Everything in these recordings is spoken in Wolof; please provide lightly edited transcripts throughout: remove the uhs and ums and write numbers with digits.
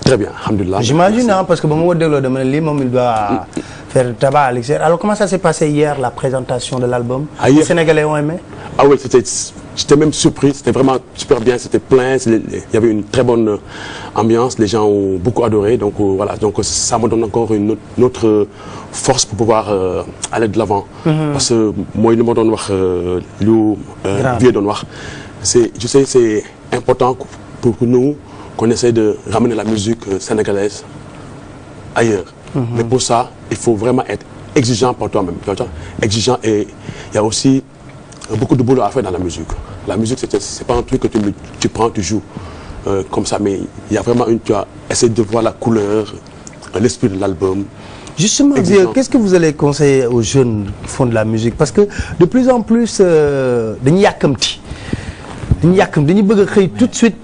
Très bien, alhamdoulilah. J'imagine, hein, parce que bon, il doit faire tabac à l'extérieur. Alors comment ça s'est passé hier, la présentation de l'album? Les Sénégalais ont aimé? Ah oui, j'étais même surpris, c'était vraiment super bien, c'était plein, il y avait une très bonne ambiance, les gens ont beaucoup adoré, donc voilà, donc ça me donne encore une autre force pour pouvoir aller de l'avant. Parce que moi, il me donne je sais c'est important pour nous qu'on essaie de ramener la musique sénégalaise ailleurs. Mais pour ça, il faut vraiment être exigeant par toi-même. Exigeant, et il y a aussi beaucoup de boulot à faire dans la musique. La musique, c'est pas un truc que tu prends, tu joues comme ça, mais il y a vraiment tu as essayé de voir la couleur, l'esprit de l'album. Justement, qu'est-ce que vous allez conseiller aux jeunes qui font de la musique? Parce que de plus en plus, tout de suite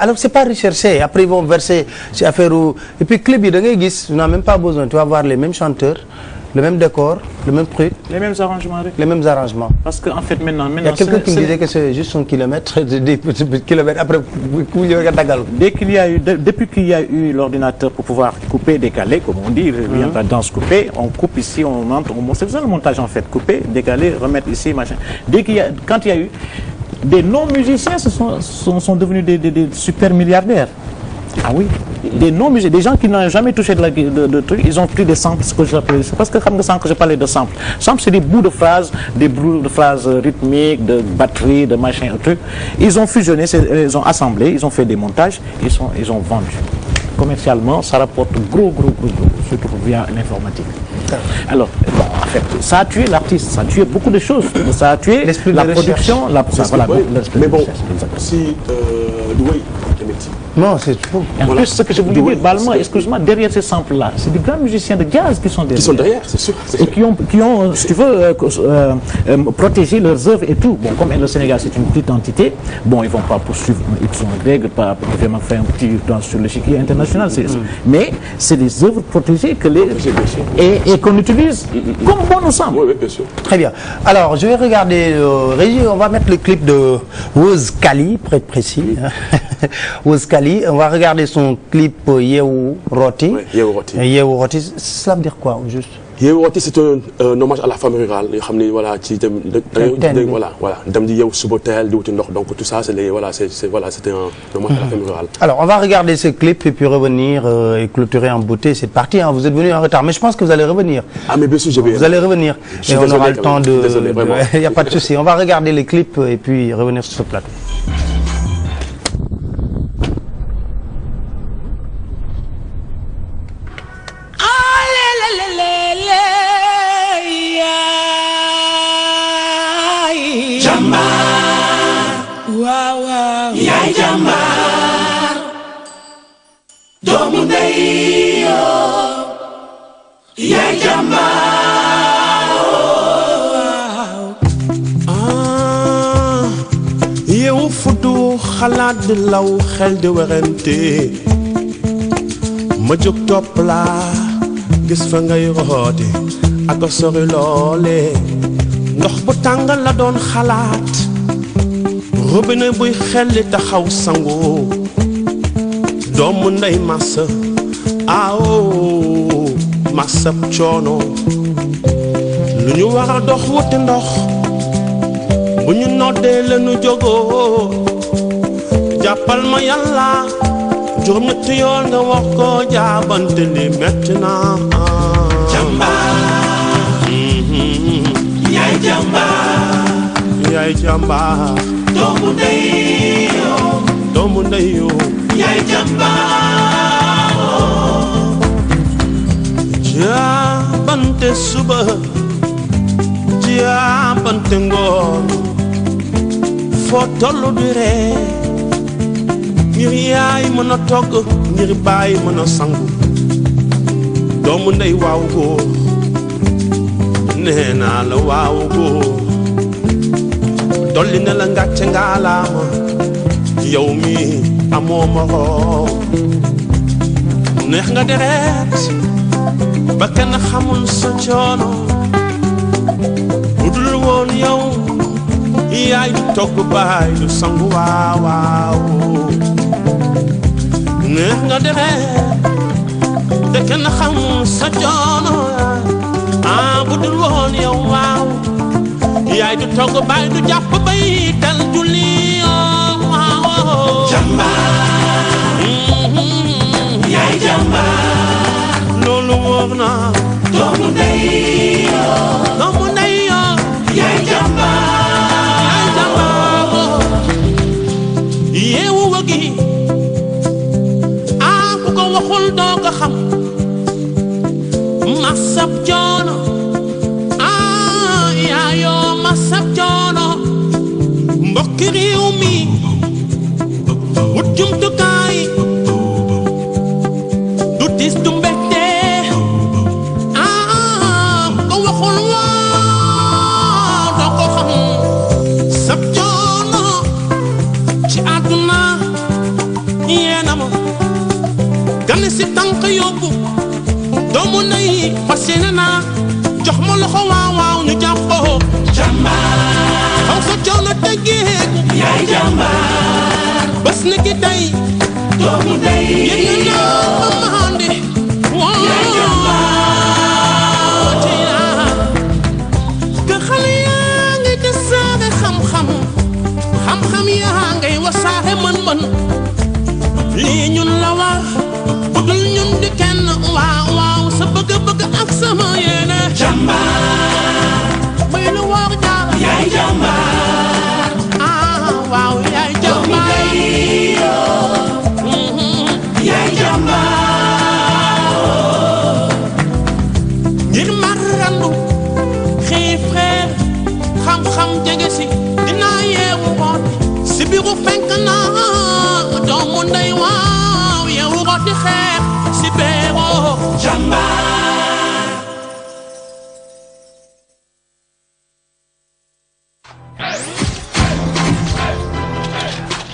alors c'est pas recherché, après ils vont verser ci affaire et puis clip yi da ngay gis tu n'as même pas besoin, tu vas voir les mêmes chanteurs, le même décor, le même truc, les mêmes arrangements. Parce que en fait maintenant il y a quelqu'un qui me disait que c'est juste 1 kilomètre, 10 kilomètres après depuis qu'il y a eu l'ordinateur pour pouvoir couper, décaler, comme on dit, la danse coupée, on coupe ici, on monte, c'est ça le montage en fait, couper, décaler, remettre ici, machin. Quand il y a eu des non-musiciens sont devenus des super milliardaires. Ah oui, des non-musiciens, des gens qui n'ont jamais touché de trucs, ils ont pris des samples, ce que j'appelle, parce que quand je parlais de samples, c'est des bouts de phrases, rythmiques, de batterie, de machin, truc. Ils ont fusionné, ils ont assemblé, ils ont fait des montages, ils ont vendu. Commercialement, ça rapporte gros, surtout via l'informatique. Alors, bon, en fait, ça a tué l'artiste, ça a tué beaucoup de choses, ça a tué la production, mais bon, si Louis, non, c'est faux. En plus, ce que je voulais dire, Balma, excuse-moi, derrière ces samples-là, c'est des grands musiciens de jazz qui sont derrière. Qui sont derrière, c'est sûr. Et qui ont, si tu veux, protégé leurs œuvres et tout. Bon, comme le Sénégal, c'est une petite entité, bon, ils vont pas poursuivre, ils sont en règle, pas vraiment faire un petit temps sur l'échiquier international, mais c'est des œuvres protégées et qu'on utilise comme bon nous semble. Oui, bien sûr. Très bien. Alors, je vais regarder, Régie, on va mettre le clip de Woz Kali, pour être précis. Woz Kali, on va regarder son clip Yehu Roti. Oui, Yehu Roti. Yehu Roti, cela veut dire quoi, juste? Yehu Roti, c'est un hommage à la femme rurale. Voilà, dem di yeewu suba teel di wuti ndox, donc tout ça, c'était un hommage à la femme rurale. Alors, on va regarder ce clip et puis revenir et clôturer en beauté cette partie. Hein. Vous êtes venu en retard, mais je pense que vous allez revenir. Ah, mais bien sûr, vous allez revenir. Et on aura le temps de... Désolé, vraiment. Il n'y a pas de souci. On va regarder les clips et puis revenir sur ce plateau. Yaay jàmbaar doomu ndey yaay jàmbaar yow fudu xalaat di law xel di werante ma jóg topp la gis fa ngay roote ak sori loole ndox bu tàngal la doon xalaat robinet buy xelli taxaw sangu doomu ndey massa massa coono lu ñu war a dox wuti ndox bu ñu noddee leenu jógoo jàppal ma yàlla juróom-ñetti yoon nga wax ko jaabante li metti na jàmbaar yaay jàmbaar doomu ndey yaay jàmbaar jaabante suba jaabante ngoon foo tollu di ree ngir yaay mën a togg ngir baay mën a sangu doomu ndey waaw góor nee naa la waaw góor dolli na la ngàcce ngaalaama yow mi amoo moroom neex nga deret ba kenn xamul sa coono budul woon yow yaay du togg baay du sangu waaw neex nga deret te kenn xamul sa coono bu dul woon yow waaw yaay du togg baay du jàpp bay dal julli waaw jàmbaar yaay jàmbaar loolu wóor na doomu ndey yaay jàmbaar yeewu wagi ku ko waxul doo ko xam masab coono yaayoo masab coono mbokki réew mi wut jumtukaay du tis du mbette ko waxul woo doo ko xam sab coono ci àdduna yeena ma gane si tànk yóbbu doomu nay fas yéene naa jox ma loxo waaw waaw ñu jàppoo jàmbaar aw sa coono teggeeku yaay jàmbaar bés ni ki tey doomu day yéen naa ma mandi yaay jàmbaar ci yaa ka xale yaa ngi tasaare xam-xam yaa ngay wasaare mën-mën lii ñun la war budul ñun di kenn waaw waaw sa bëgg-bëgg ak sama yéene jàmbaar bay lu war jaar yaay jàmbaar waaw yaay jàmbaar yaay jàmbaar ngir marandu xiif xeer xam-xam jege si dinaa yeewu root si biiru fenk naa doomu ndey waaw yeewu root di xeer si beeroo jàmbaar.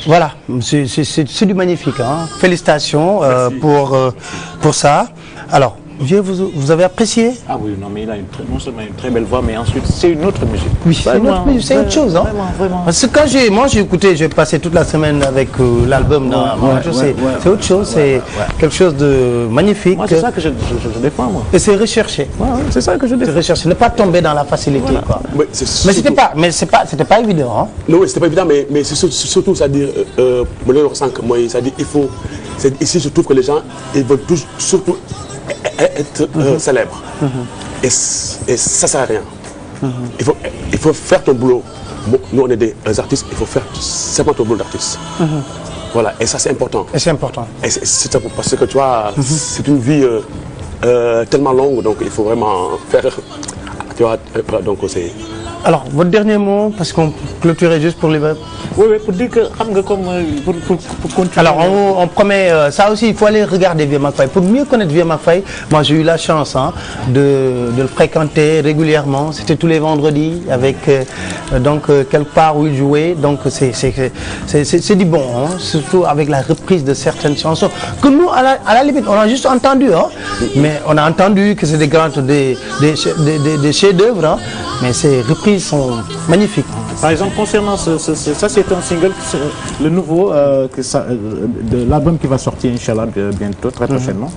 Voilà, c'est du magnifique, hein. Félicitations pour ça. Alors, Vieux, vous avez apprécié? Ah oui, non, mais il a non seulement une très belle voix, mais ensuite c'est une autre musique. Oui, c'est une autre musique, c'est autre chose, hein. Vraiment. Parce que quand j'ai écouté, j'ai passé toute la semaine avec l'album dans c'est autre chose, c'est quelque chose de magnifique. Moi, c'est ça que je défends, moi. Et c'est recherché. C'est ça que je défends. C'est recherché, ne pas tomber dans la facilité, voilà. Quoi. Mais c'était pas évident, hein. Non, oui, c'était pas évident, mais c'est surtout, c'est-à-dire, c'est-à-dire, il faut, ici, je trouve que les gens, ils veulent surtout être célèbre. Et ça sert à rien. Il faut faire ton boulot. Nous, on est des artistes, il faut faire simplement ton boulot d'artiste. Voilà, et ça, c'est important. Et c'est important. Et c'est parce que tu vois, c'est une vie tellement longue, donc il faut vraiment faire. Tu vois, donc c'est. Alors, votre dernier mot, parce qu'on clôturait juste pour les... Oui, pour dire que, comme pour continuer... Alors, on promet, ça aussi, il faut aller regarder Vieux Mac Faye. Pour mieux connaître Vieux Mac Faye, moi j'ai eu la chance de le fréquenter régulièrement. C'était tous les vendredis, avec quelque part où il jouait. Donc, c'est du bon, hein, surtout avec la reprise de certaines chansons. Que nous, à la limite, on a juste entendu, hein, mais on a entendu que c'est des chefs-d'œuvre, hein, mais ces reprises sont magnifiques. Par exemple, concernant ça, c'est un single, le nouveau de l'album qui va sortir, Inch'Allah, bientôt, très prochainement.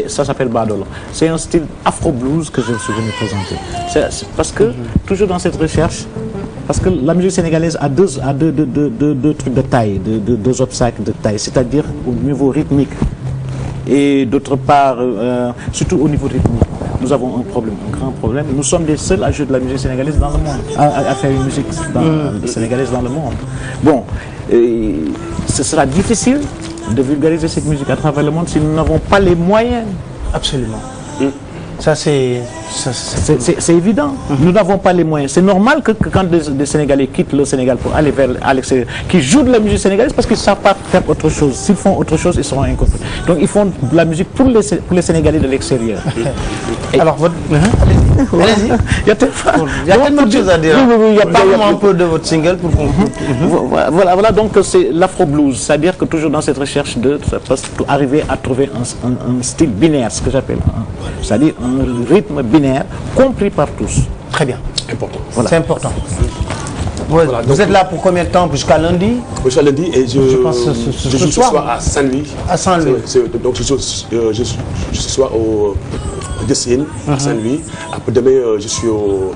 Ça s'appelle Badolo. C'est un style afro-blues que je suis venu présenter. Parce que, toujours dans cette recherche, parce que la musique sénégalaise a deux trucs de taille, deux obstacles de taille, c'est-à-dire au niveau rythmique. Et d'autre part, surtout au niveau rythmique, nous avons un grand problème. Nous sommes les seuls à jouer de la musique sénégalaise dans le monde, à faire une musique sénégalaise dans le monde. Bon, ce sera difficile de vulgariser cette musique à travers le monde si nous n'avons pas les moyens. Absolument. Ça, c'est évident. Nous n'avons pas les moyens. C'est normal que quand des Sénégalais quittent le Sénégal pour aller vers l'extérieur, qu'ils jouent de la musique sénégalaise parce qu'ils ne savent pas faire autre chose. S'ils font autre chose, ils seront incompris. Donc, ils font de la musique pour les Sénégalais de l'extérieur. Alors, allez-y. Il y a tellement de choses à dire. Parlons un peu de votre single pour qu'on... Voilà, donc c'est l'afro-blues. C'est-à-dire que toujours dans cette recherche pour arriver à trouver un style binaire, ce que j'appelle. C'est-à-dire un rythme binaire compris par tous. Très bien. Important. Voilà. C'est important. Ouais, Voilà, vous donc, êtes là pour combien de temps? Jusqu'à lundi? Jusqu'à lundi et je pense je joue ce soir à Saint-Louis. À Saint-Louis. Donc je joue ce soir au Dessine, à Saint-Louis. Après demain, je suis au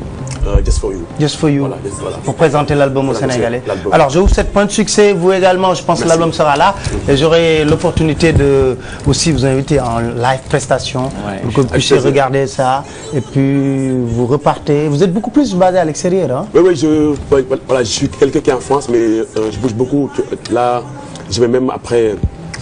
Just For You. Just For You. Voilà, voilà. Pour présenter l'album au Sénégalais. l'album. Alors je vous souhaite plein de succès, vous également. Je pense que l'album sera là et j'aurai l'opportunité de aussi vous inviter en live prestation pour que vous puissiez regarder ça et puis vous repartez. Vous êtes beaucoup plus basé à l'extérieur, hein? Oui, je suis quelqu'un qui est en France, mais je bouge beaucoup. Là, je vais même après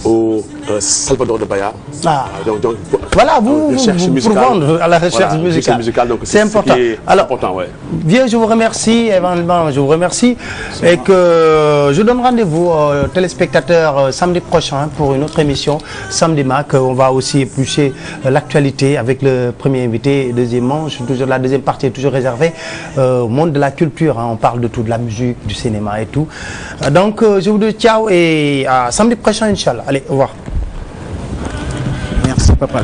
au Salvador de Bahia. Ah. Donc, Voilà, vous pour vendre à la recherche musicale. C'est important. Alors, ouais. Bien, je vous remercie, éventuellement, je vous remercie et que je donne rendez-vous aux téléspectateurs samedi prochain pour une autre émission, Samedi Mac. On va aussi éplucher l'actualité avec le premier invité. Et deuxièmement, la deuxième partie est toujours réservée au monde de la culture. Hein. On parle de tout, de la musique, du cinéma et tout. Donc, je vous dis ciao et à samedi prochain, Inch'Allah. Allez, au revoir. Merci, Papa.